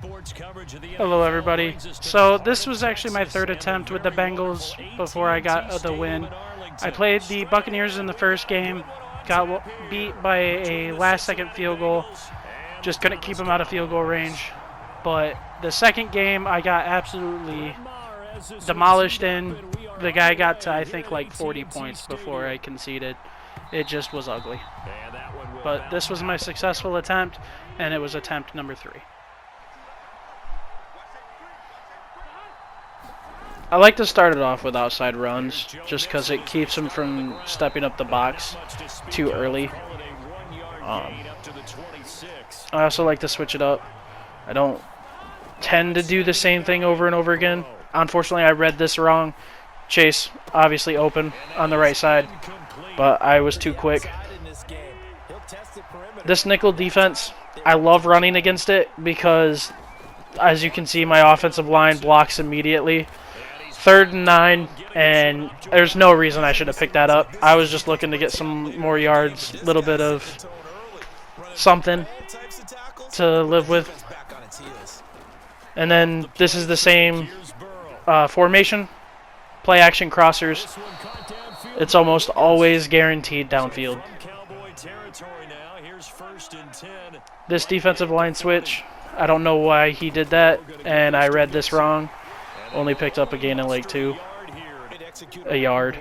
Hello, everybody. So this was actually my third attempt with the Bengals before I got the win. I played the Buccaneers in the first game, got beat by a last-second field goal. Just couldn't keep them out of field goal range. But the second game, I got absolutely demolished in. The guy got to, I think, like 40 points before I conceded. It just was ugly. But this was my successful attempt, and it was attempt number 3. I like to start it off with outside runs, just because it keeps them from stepping up the box too early. I also like to switch it up. I don't tend to do the same thing over and over again. Unfortunately, I read this wrong. Chase, obviously open on the right side, but I was too quick. This nickel defense, I love running against it because, as you can see, my offensive line blocks immediately. 3rd and 9, and there's no reason I should have picked that up. I was just looking to get some more yards, a little bit of something to live with. And then this is the same formation, play action crossers. It's almost always guaranteed downfield. This defensive line switch, I don't know why he did that, and I read this wrong. Only picked up a gain of like 2. A yard.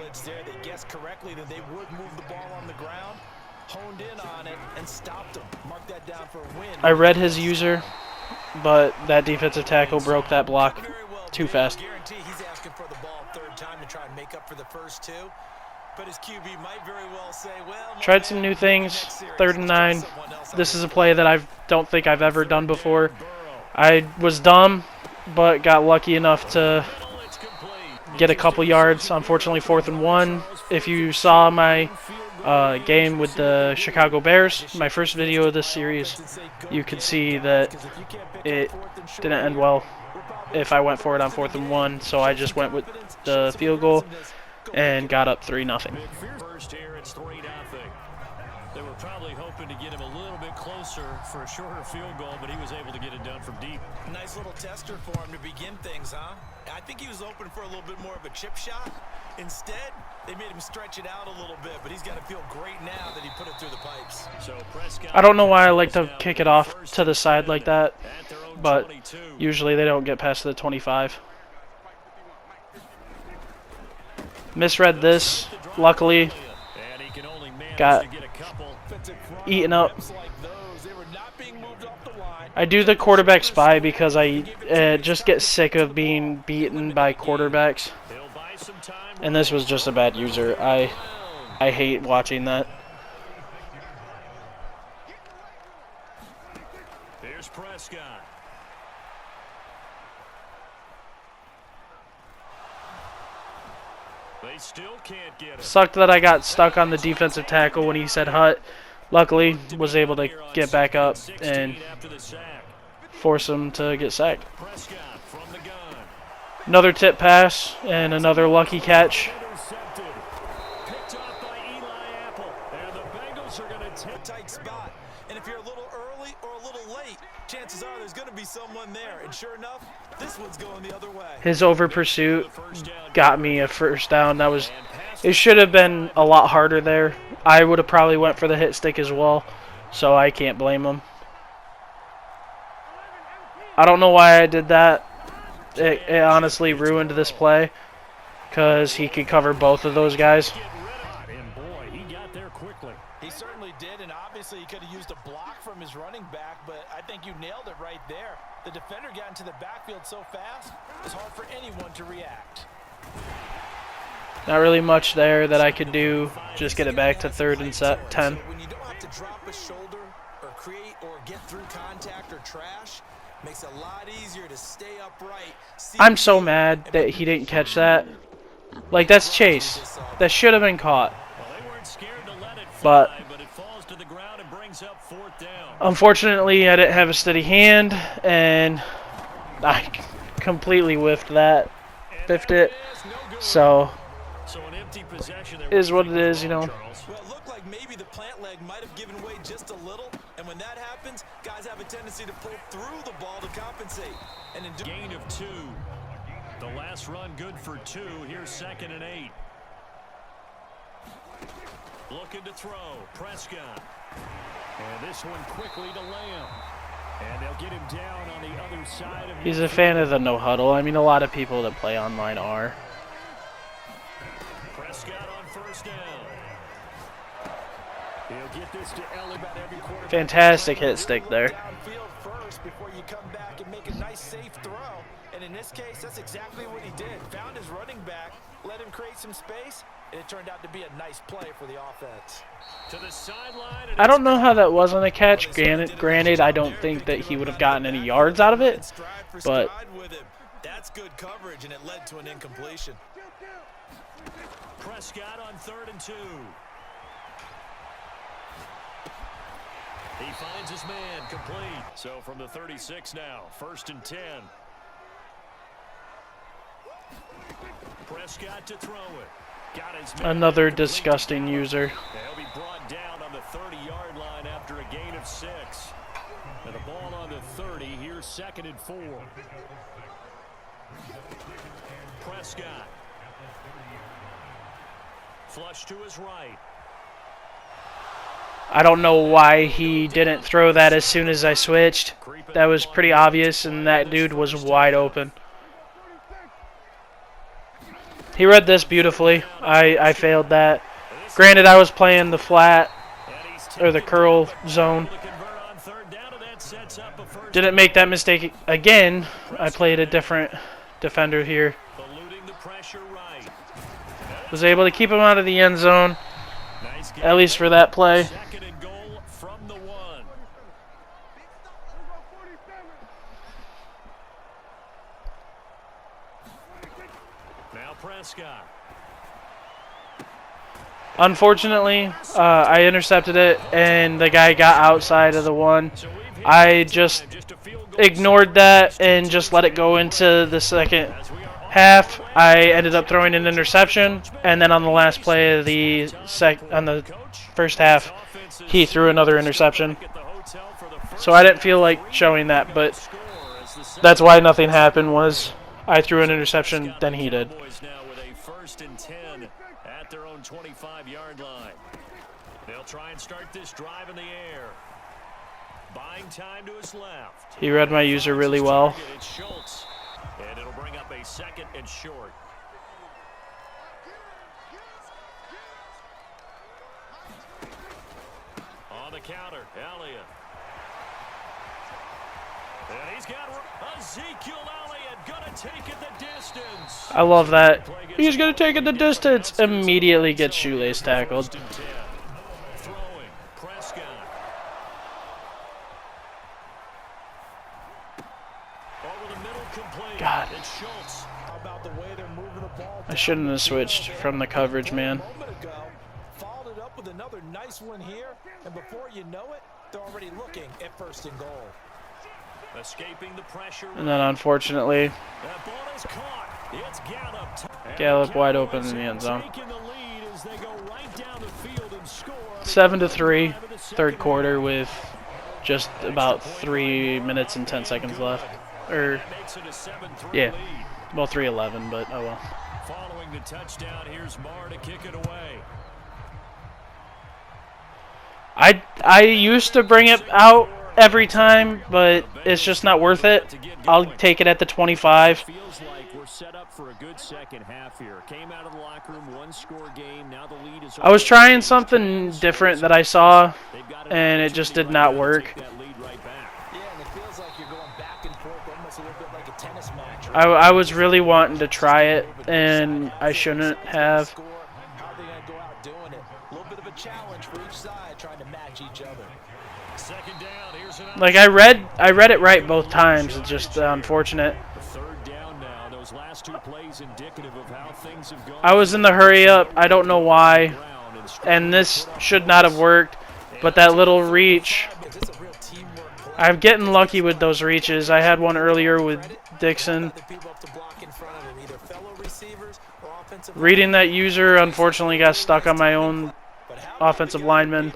I read his user, but that defensive tackle broke that block too fast. Tried some new things. 3rd and 9. This is a play that I don't think I've ever done before. I was dumb, but got lucky enough to get a couple yards. Unfortunately, 4th and 1. If you saw my game with the Chicago Bears, my first video of this series, you could see that it didn't end well if I went for it on 4th and 1. So I just went with the field goal and got up 3-0. They were probably hoping to get him a little bit closer for a shorter field goal, but he was able to get it done from deep. Nice little tester for him to begin things, huh? I think he was hoping for a little bit more of a chip shot. Instead, they made him stretch it out a little bit, but he's got to feel great now that he put it through the pipes. I don't know why I like to kick it off to the side like that, but usually they don't get past the 25. Misread this, luckily. Got eaten up. I do the quarterback spy because I just get sick of being beaten by quarterbacks. And this was just a bad user. I hate watching that. Here's Prescott. They still can't get it. Sucked that I got stuck on the defensive tackle when he said hut. Luckily, was able to get back up and force him to get sacked. Another tip pass and another lucky catch. Tight spot. And if you're a little early or a little late, chances are there's going to be someone there. And sure enough, this one's going the other way. His over pursuit got me a first down. It should have been a lot harder there. I would have probably went for the hit stick as well, so I can't blame him. I don't know why I did that. It honestly ruined this play because he could cover both of those guys. He certainly did, and obviously he could have used a block from his running back, but I think you nailed it right there. The defender got into the backfield so fast, it's hard for anyone to react. Not really much there that I could do. Just get it back to 3rd and 10. When you don't have to drop a shoulder or create or get through contact or trash, makes it a lot easier to stay upright. I'm so mad that he didn't catch that. Like, that's Chase. That should have been caught. But unfortunately, I didn't have a steady hand, and I completely whiffed it. So, is what it is, you know. Well, it looked like maybe the plant that leg might have given way just a little, and when that happens, guys have a tendency to pull through the ball to compensate. And in Gain of 2. The last run good for 2. Here's 2nd and 8. Looking to throw. Prescott. And this one quickly to Lamb. And they'll get him down on the other side of He's a fan of the no huddle. I mean, a lot of people that play online are. Prescott on first down. He'll get this to Ellie about every quarter. Fantastic hit stick there. downfield first before you come back and make a nice safe throw. And in this case, that's exactly what he did. Found his running back, let him create some space, and it turned out to be a nice play for the offense. To the sideline. I don't know how that wasn't a catch. Granted, I don't think that he would have gotten any yards out of it, but That's good coverage, and it led to an incompletion. Prescott on 3rd and 2. He finds his man, complete. So from the 36 now, 1st and 10. Prescott to throw it. Got his man. Another disgusting user. He'll be brought down on the 30-yard line after a gain of 6. And the ball on the 30. Here's 2nd and 4. Prescott. Flush to his right. I don't know why he didn't throw that as soon as I switched. That was pretty obvious, and that dude was wide open. He read this beautifully. I failed that. Granted, I was playing the flat, or the curl zone. Didn't make that mistake again. I played a different defender here. Was able to keep him out of the end zone, at least for that play. Prescott. Unfortunately, I intercepted it, and the guy got outside of the one. I just ignored that and just let it go into the second half. I ended up throwing an interception, and then on the last play of the first half, he threw another interception. So I didn't feel like showing that, but that's why nothing happened. Was I threw an interception, then he did. 1st and 10 at their own 25-yard line. They'll try and start this drive in the air. Buying time to his left. He read my user really well. It's Schultz, and it'll bring up a 2nd and short. On the counter, Elliott. And he's got Ezekiel Elliott gonna take it the distance. I love that. He's gonna take it the distance. Immediately gets shoelace tackled. Throwing, Prescott. Over the middle, complete. God. It's Schultz. How about the way they're moving the ball? I shouldn't have switched from the coverage, man. Followed it up with another nice one here, and before you know it, they're already looking at 1st and goal. Escaping the pressure. And then unfortunately, That ball is caught. It's Gallup wide open in the end zone. Taking the lead as they go right down the field and score. 7-3, third quarter with just about 3 minutes and 10 seconds left. Or, Makes it a 7-3 yeah, lead. well, 3:11, but oh well. Following the touchdown, here's Marr to kick it away. I used to bring it out every time, but it's just not worth it. I'll take it at the 25. Feels like we're set up for a good second half here. Came out of the locker room, 1-score game. Now the lead is. I was trying something different that I saw, and it just did not work. I was really wanting to try it, and I shouldn't have. Like I read it right both times. It's just unfortunate. I was in the hurry up. I don't know why, and this should not have worked. But that little reach, I'm getting lucky with those reaches. I had one earlier with Dixon. Reading that user, unfortunately, got stuck on my own offensive lineman.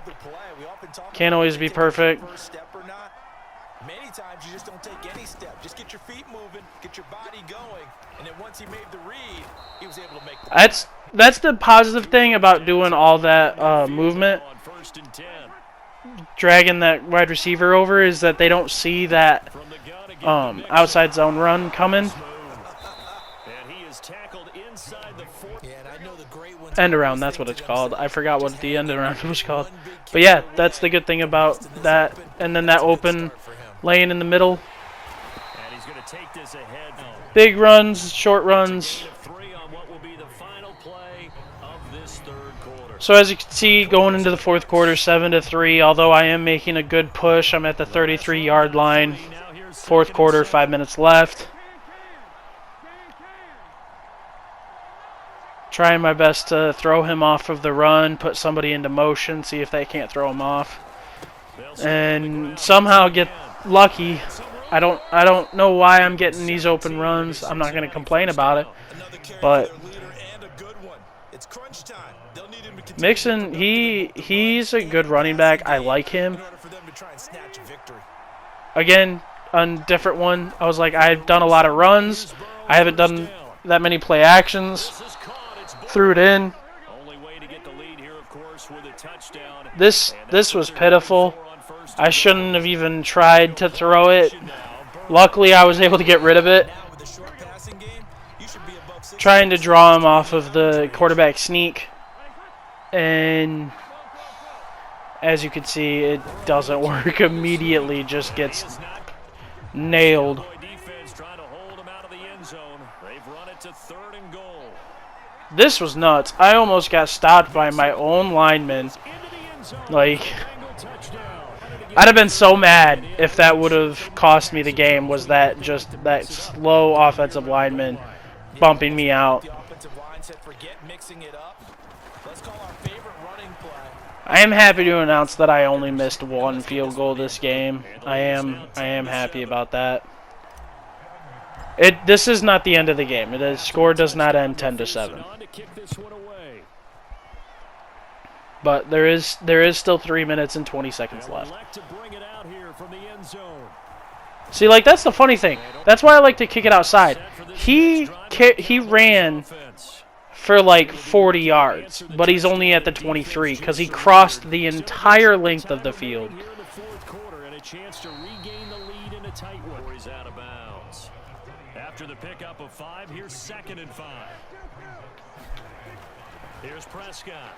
Can't always be perfect. First step or not. Many times you just don't take any step. Just get your feet moving, get your body going, and then once he made the read, he was able to make the That's the positive thing about doing all that movement, dragging that wide receiver over, is that they don't see that outside zone run coming. End around, that's what it's called. I forgot what the end around was called. But yeah, that's the good thing about that. And then that open lane in the middle. Big runs, short runs. So as you can see, going into the fourth quarter, 7-3. Although I am making a good push, I'm at the 33-yard line. Fourth quarter, 5 minutes left. Trying my best to throw him off of the run, put somebody into motion, see if they can't throw him off, and somehow get lucky. I don't know why I'm getting these open runs. I'm not going to complain about it, but Mixon, he's a good running back. I like him. Again, on different one, I was like, I've done a lot of runs. I haven't done that many play actions. Threw it in. This was pitiful. I shouldn't have even tried to throw it. Luckily, I was able to get rid of it. Trying to draw him off of the quarterback sneak. And as you can see, it doesn't work. Immediately just gets nailed. This was nuts. I almost got stopped by my own lineman. Like, I'd have been so mad if that would have cost me the game, was that just that slow offensive lineman bumping me out. I am happy to announce that I only missed one field goal this game. I am happy about that. This is not the end of the game. The score does not end 10-7. But there is still 3 minutes and 20 seconds left. See, like, that's the funny thing. That's why I like to kick it outside. He ran for like 40 yards, but he's only at the 23 because he crossed the entire length of the field. After the pickup of 5, here's 2nd and 5. Here's Prescott.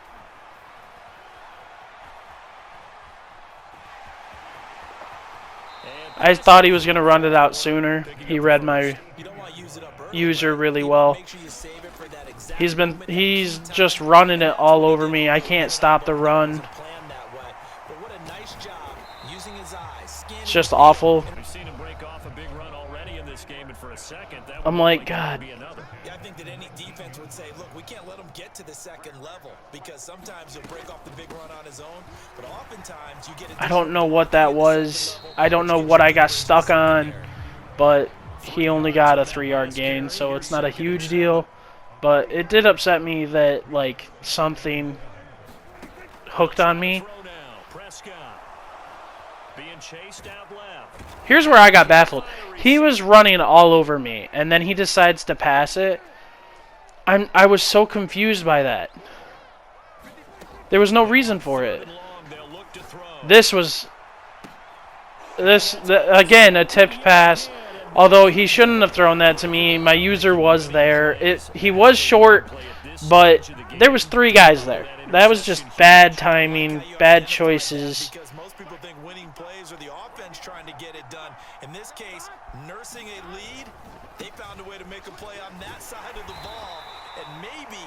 I thought he was going to run it out sooner. He read my user really well. He's just running it all over me. I can't stop the run. It's just awful. I'm like, God. I think that any defense would say, look, we can't let him get to the second level because sometimes he'll break off the big run on his own, but oftentimes you get I don't know what that was. I don't know what I got stuck on, but he only got a 3-yard gain, so it's not a huge deal. But it did upset me that, like, something hooked on me. Here's where I got baffled. He was running all over me, and then he decides to pass it. I was so confused by that. There was no reason for it. Again, a tipped pass. Although he shouldn't have thrown that to me. My user was there. He was short, but there was 3 guys there. That was just bad timing, bad choices. because most people think winning plays are the offense trying to get it done. In this case, nursing a lead, they found a way to make a play on that side of the ball and maybe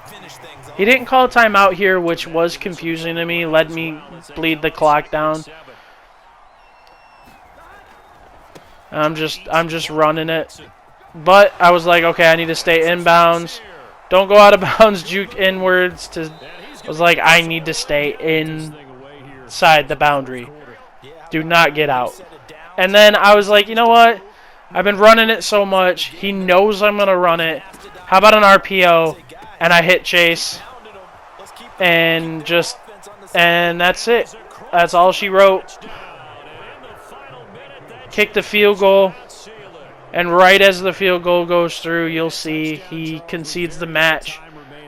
finish things off. He didn't call a timeout here, which was confusing to me, led me bleed the clock down. I'm just running it. But I was like, okay, I need to stay inbounds. Don't go out of bounds, juke inwards. I was like, I need to stay inside the boundary. Do not get out. And then I was like, you know what? I've been running it so much. He knows I'm going to run it. How about an RPO? And I hit chase. And that's it. That's all she wrote. Kick the field goal. And right as the field goal goes through, you'll see he concedes the match.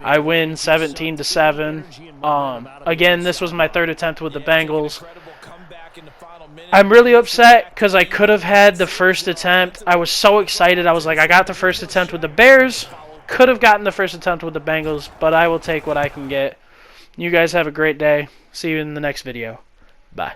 I win 17-7. Again, this was my third attempt with the Bengals. I'm really upset because I could have had the first attempt. I was so excited. I was like, I got the first attempt with the Bears. Could have gotten the first attempt with the Bengals, but I will take what I can get. You guys have a great day. See you in the next video. Bye.